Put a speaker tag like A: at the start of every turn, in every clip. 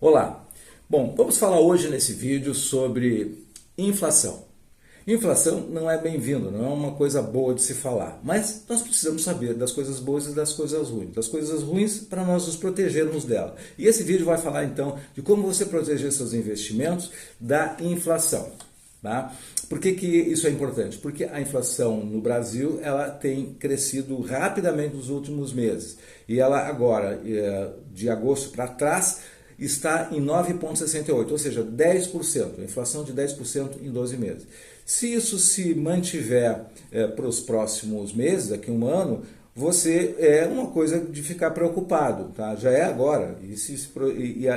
A: Olá! Bom, vamos falar hoje nesse vídeo sobre inflação. Inflação não é bem-vindo, não é uma coisa boa de se falar, mas nós precisamos saber das coisas boas e das coisas ruins. Das coisas ruins para nós nos protegermos dela. E esse vídeo vai falar então de como você proteger seus investimentos da inflação. Tá? Por que isso é importante? Porque a inflação no Brasil ela tem crescido rapidamente nos últimos meses. E ela agora, de agosto para trás, está em 9,68, ou seja, 10%, inflação de 10% em 12 meses. Se isso se mantiver para os próximos meses, daqui a um ano, você é uma coisa de ficar preocupado, tá? Já é agora,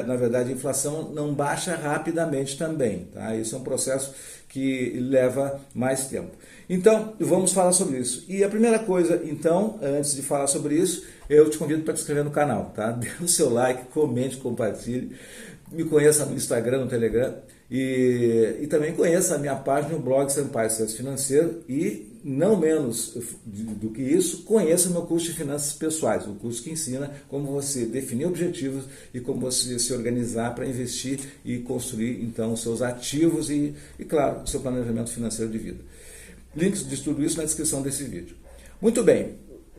A: na verdade a inflação não baixa rapidamente também, tá? Isso é um processo que leva mais tempo. Então, vamos falar sobre isso. E a primeira coisa, então, antes de falar sobre isso, eu te convido para te inscrever no canal, tá? Dê o seu like, comente, compartilhe, me conheça no Instagram, no Telegram e também conheça a minha página no blog Sampaio Sucesso Financeiro e, não menos do que isso, conheça o meu curso de finanças pessoais, o curso que ensina como você definir objetivos e como você se organizar para investir e construir, então, os seus ativos e, claro, o seu planejamento financeiro de vida. Links de tudo isso na descrição desse vídeo. Muito bem,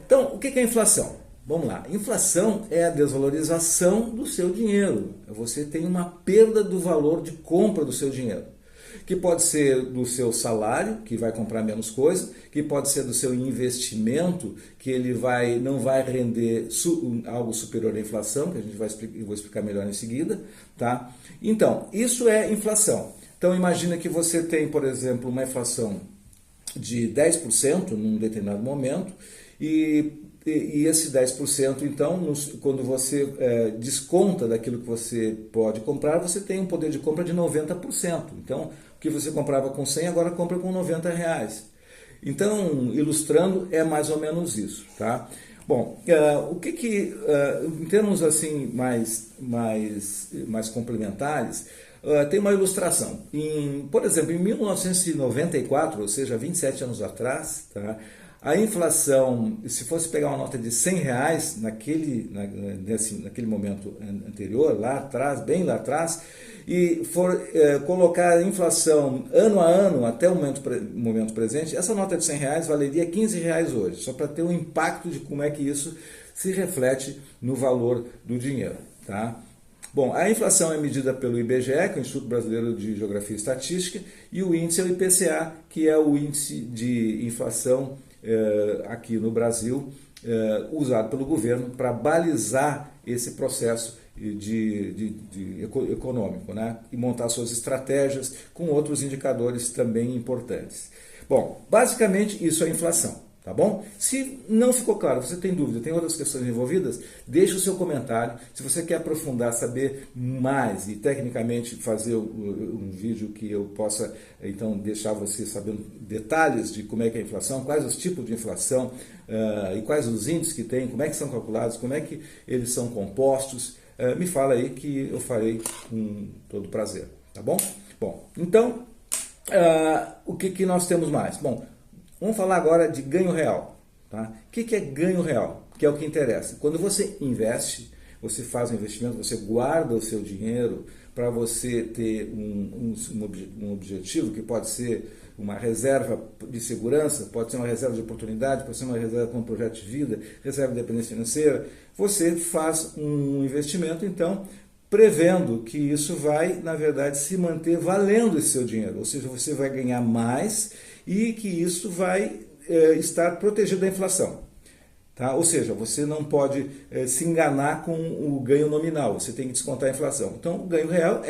A: então, o que é inflação? Vamos lá, inflação é a desvalorização do seu dinheiro. Você tem uma perda do valor de compra do seu dinheiro. Que pode ser do seu salário, que vai comprar menos coisa, que pode ser do seu investimento, que ele não vai render algo superior à inflação, que eu vou explicar melhor em seguida. Tá? Então, isso é inflação. Então, imagina que você tem, por exemplo, uma inflação de 10% num determinado momento e esse 10%, então, quando você desconta daquilo que você pode comprar, você tem um poder de compra de 90%. Então, o que você comprava com 100, agora compra com R$90. Então, ilustrando, é mais ou menos isso, tá? Bom, em termos assim mais complementares, tem uma ilustração. Por exemplo, em 1994, ou seja, 27 anos atrás, tá? A inflação, se fosse pegar uma nota de R$100 naquele momento anterior, lá atrás, bem lá atrás, e for colocar a inflação ano a ano até o momento presente, essa nota de R$100 valeria R$15 hoje, só para ter um impacto de como é que isso se reflete no valor do dinheiro. Tá? Bom, a inflação é medida pelo IBGE, que é o Instituto Brasileiro de Geografia e Estatística, e o índice é o IPCA, que é o índice de inflação aqui no Brasil, usado pelo governo para balizar esse processo econômico, né? E montar suas estratégias com outros indicadores também importantes. Bom, basicamente isso é inflação. Tá bom? Se não ficou claro, você tem dúvida, tem outras questões envolvidas, deixe o seu comentário. Se você quer aprofundar, saber mais e tecnicamente fazer um vídeo que eu possa então deixar você sabendo detalhes de como é que é a inflação, quais os tipos de inflação e quais os índices que tem, como é que são calculados, como é que eles são compostos, me fala aí que eu farei com todo prazer, tá bom? Bom, então, o que nós temos mais? Bom, vamos falar agora de ganho real. Tá? O que é ganho real? Que é o que interessa. Quando você investe, você faz um investimento, você guarda o seu dinheiro para você ter um objetivo que pode ser uma reserva de segurança, pode ser uma reserva de oportunidade, pode ser uma reserva com um projeto de vida, reserva de dependência financeira. Você faz um investimento, então, prevendo que isso vai, na verdade, se manter valendo esse seu dinheiro. Ou seja, você vai ganhar mais e que isso vai estar protegido da inflação. Tá? Ou seja, você não pode se enganar com o ganho nominal, você tem que descontar a inflação. Então, o ganho real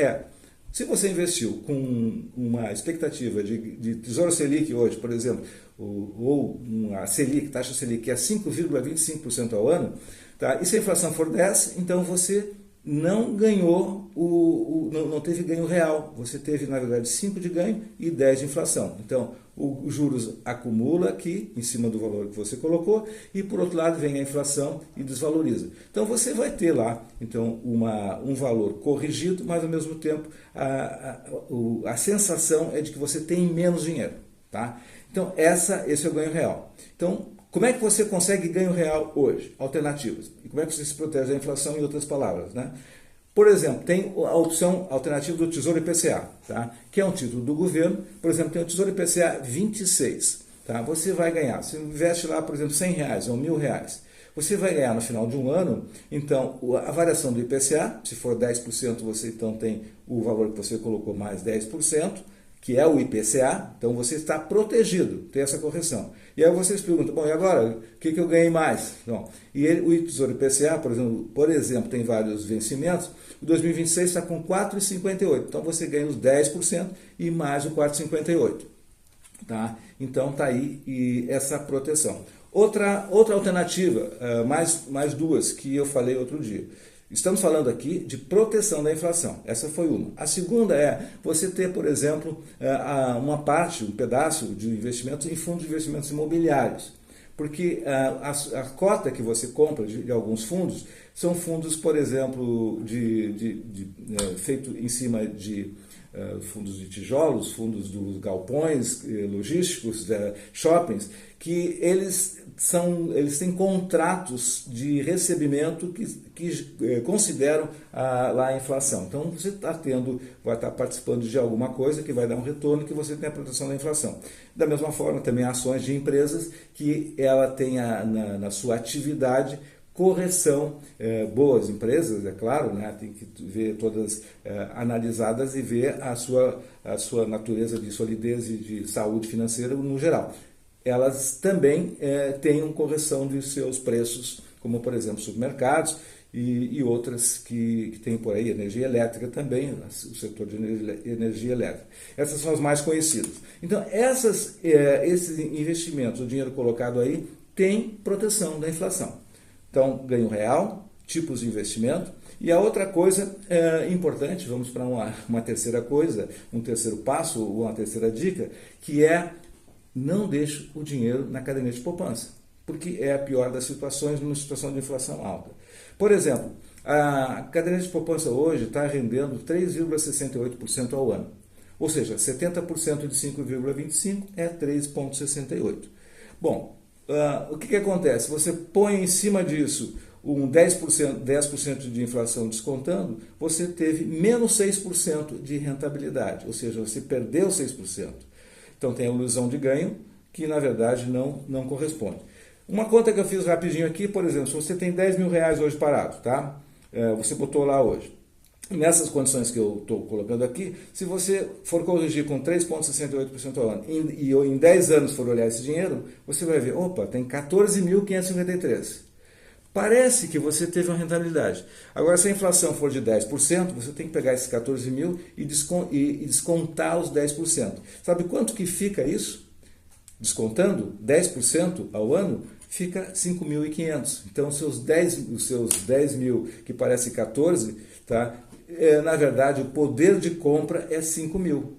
A: se você investiu com uma expectativa de Tesouro Selic hoje, por exemplo, ou uma Selic, taxa Selic, que é 5,25% ao ano, tá? E se a inflação for 10, então você não ganhou, não teve ganho real, você teve na verdade 5 de ganho e 10 de inflação. Então os juros acumula aqui em cima do valor que você colocou e por outro lado vem a inflação e desvaloriza. Então você vai ter lá então um valor corrigido, mas ao mesmo tempo a sensação é de que você tem menos dinheiro. Tá? Então esse é o ganho real. Então como é que você consegue ganho real hoje? Alternativas. E como é que você se protege da inflação, em outras palavras? Né? Por exemplo, tem a opção alternativa do Tesouro IPCA, tá? Que é um título do governo. Por exemplo, tem o Tesouro IPCA 26. Tá? Você vai ganhar, você investe lá, por exemplo, R$ 100 ou R$ 1.000. Você vai ganhar no final de um ano, então, a variação do IPCA, se for 10%, você então tem o valor que você colocou mais 10%, que é o IPCA, então você está protegido, tem essa correção. E aí vocês perguntam, bom, e agora, o que eu ganhei mais? Bom, o Tesouro IPCA, por exemplo, tem vários vencimentos, o 2026 está com 4,58, então você ganha os 10% e mais o 4,58. Tá? Então está aí essa proteção. Outra alternativa, mais duas que eu falei outro dia. Estamos falando aqui de proteção da inflação. Essa foi uma. A segunda é você ter, por exemplo, uma parte, um pedaço de investimentos em fundos de investimentos imobiliários. Porque a cota que você compra de alguns fundos são fundos, por exemplo, feito em cima de fundos de tijolos, fundos dos galpões logísticos, shoppings, que eles têm contratos de recebimento que consideram lá a inflação. Então você vai estar participando de alguma coisa que vai dar um retorno, que você tem a proteção da inflação. Da mesma forma, também ações de empresas que ela tenha na sua atividade correção, boas empresas, é claro, né? Tem que ver todas analisadas e ver a sua natureza de solidez e de saúde financeira no geral. Elas também têm correção de seus preços, como por exemplo supermercados e outras que tem por aí, energia elétrica também, o setor de energia elétrica. Essas são as mais conhecidas. Então esses investimentos, o dinheiro colocado aí, tem proteção da inflação. Então, ganho real, tipos de investimento. E a outra coisa importante, vamos para uma terceira coisa, um terceiro passo, ou uma terceira dica, que é não deixe o dinheiro na caderneta de poupança, porque é a pior das situações numa situação de inflação alta. Por exemplo, a caderneta de poupança hoje está rendendo 3,68% ao ano. Ou seja, 70% de 5,25 é 3,68. Bom, o que acontece? Você põe em cima disso um 10% de inflação descontando, você teve menos 6% de rentabilidade, ou seja, você perdeu 6%. Então tem a ilusão de ganho, que na verdade não corresponde. Uma conta que eu fiz rapidinho aqui, por exemplo, se você tem R$ 10.000 hoje parado, tá? Você botou lá hoje. Nessas condições que eu estou colocando aqui, se você for corrigir com 3,68% ao ano e em 10 anos for olhar esse dinheiro, você vai ver, opa, tem 14.553. Parece que você teve uma rentabilidade. Agora, se a inflação for de 10%, você tem que pegar esses 14 mil e descontar os 10%. Sabe quanto que fica isso? Descontando 10% ao ano, fica 5.500. Então, os seus 10 mil, que parece 14, tá? Na verdade, o poder de compra é 5 mil.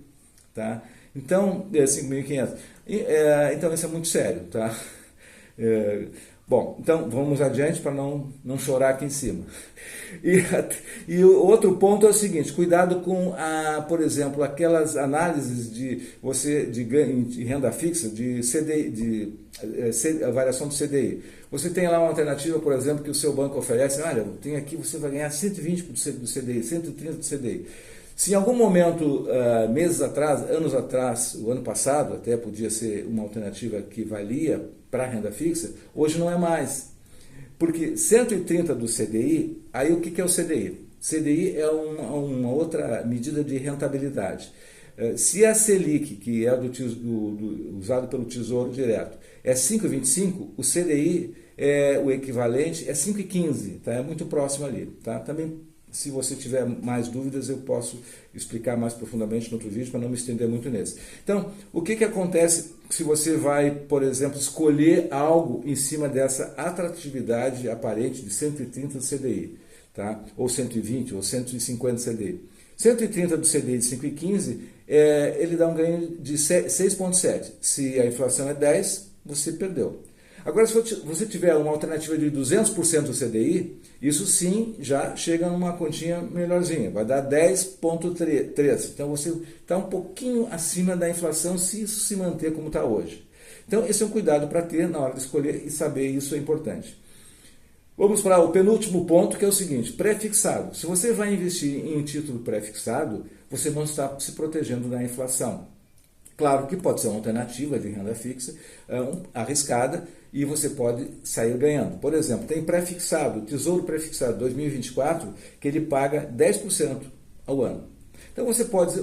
A: Tá? Então, 5.500. Então, isso é muito sério. Tá? Bom, então vamos adiante para não chorar aqui em cima. E o outro ponto é o seguinte: cuidado com, por exemplo, aquelas análises de ganho de renda fixa, de CDI, a variação do CDI. Você tem lá uma alternativa, por exemplo, que o seu banco oferece, olha, tem aqui, você vai ganhar 120% do CDI, 130% do CDI. Se em algum momento, meses atrás, anos atrás, o ano passado, até podia ser uma alternativa que valia para a renda fixa, hoje não é mais. Porque 130 do CDI, aí o que é o CDI? CDI é uma outra medida de rentabilidade. Se a Selic, que é usado pelo Tesouro Direto, é 5,25, o CDI, o equivalente, é 5,15, tá? É muito próximo ali. Tá? Também, se você tiver mais dúvidas, eu posso explicar mais profundamente no outro vídeo, para não me estender muito nesse. Então, o que acontece se você vai, por exemplo, escolher algo em cima dessa atratividade aparente de 130 do CDI, tá? Ou 120, ou 150 do CDI. 130 do CDI de 5,15, ele dá um ganho de 6,7. Se a inflação é 10, você perdeu. Agora, se você tiver uma alternativa de 200% do CDI, isso sim já chega numa continha melhorzinha, vai dar 10,3. Então você está um pouquinho acima da inflação se isso se manter como está hoje. Então esse é um cuidado para ter na hora de escolher e saber, isso é importante. Vamos para o penúltimo ponto, que é o seguinte: pré-fixado. Se você vai investir em título pré-fixado, você não está se protegendo da inflação. Claro que pode ser uma alternativa de renda fixa arriscada e você pode sair ganhando. Por exemplo, tem pré-fixado, Tesouro Pré-fixado 2024, que ele paga 10% ao ano. Então você pode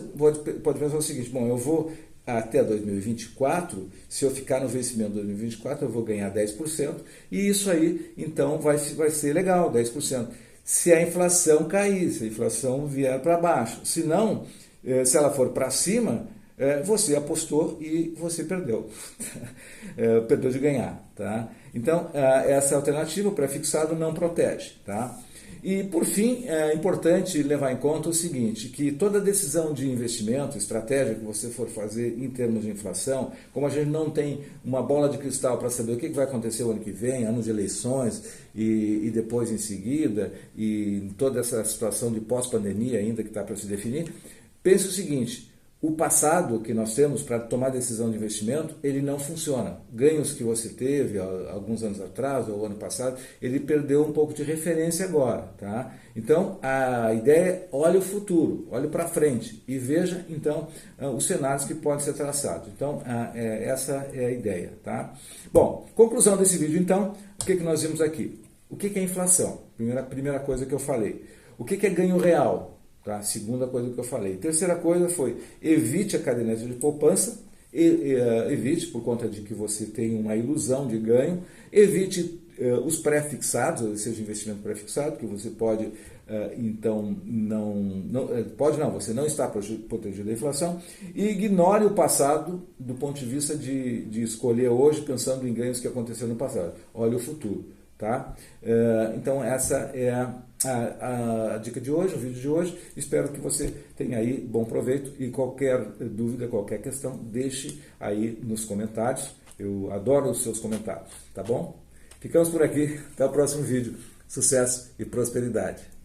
A: pensar o seguinte: bom, eu vou até 2024, se eu ficar no vencimento de 2024, eu vou ganhar 10%, e isso aí, então, vai ser legal, 10%. Se a inflação cair, se a inflação vier para baixo. Se não, se ela for para cima, você apostou e você perdeu. Perdeu de ganhar. Tá? Então, essa alternativa, o pré-fixado, não protege. Tá? E, por fim, é importante levar em conta o seguinte, que toda decisão de investimento, estratégia que você for fazer em termos de inflação, como a gente não tem uma bola de cristal para saber o que vai acontecer o ano que vem, ano de eleições e depois em seguida, e toda essa situação de pós-pandemia ainda que está para se definir, pense o seguinte: o passado que nós temos para tomar decisão de investimento, ele não funciona. Ganhos que você teve alguns anos atrás ou ano passado, ele perdeu um pouco de referência agora. Tá? Então, a ideia é olhe o futuro, olhe para frente e veja, então, os cenários que podem ser traçados. Então, essa é a ideia. Tá? Bom, conclusão desse vídeo, então, o que nós vimos aqui? O que é inflação? Primeira coisa que eu falei. O que é ganho real? Tá? Segunda coisa que eu falei. Terceira coisa foi: evite a caderneta de poupança, evite por conta de que você tem uma ilusão de ganho, evite os pré-fixados, ou seja, investimento pré-fixado, que você pode, então, você não está protegido da inflação, e ignore o passado do ponto de vista de escolher hoje pensando em ganhos que aconteceram no passado. Olhe o futuro. Tá? Então essa é a dica de hoje, o vídeo de hoje. Espero que você tenha aí bom proveito e qualquer dúvida, qualquer questão, deixe aí nos comentários. Eu adoro os seus comentários, tá bom? Ficamos por aqui, até o próximo vídeo. Sucesso e prosperidade!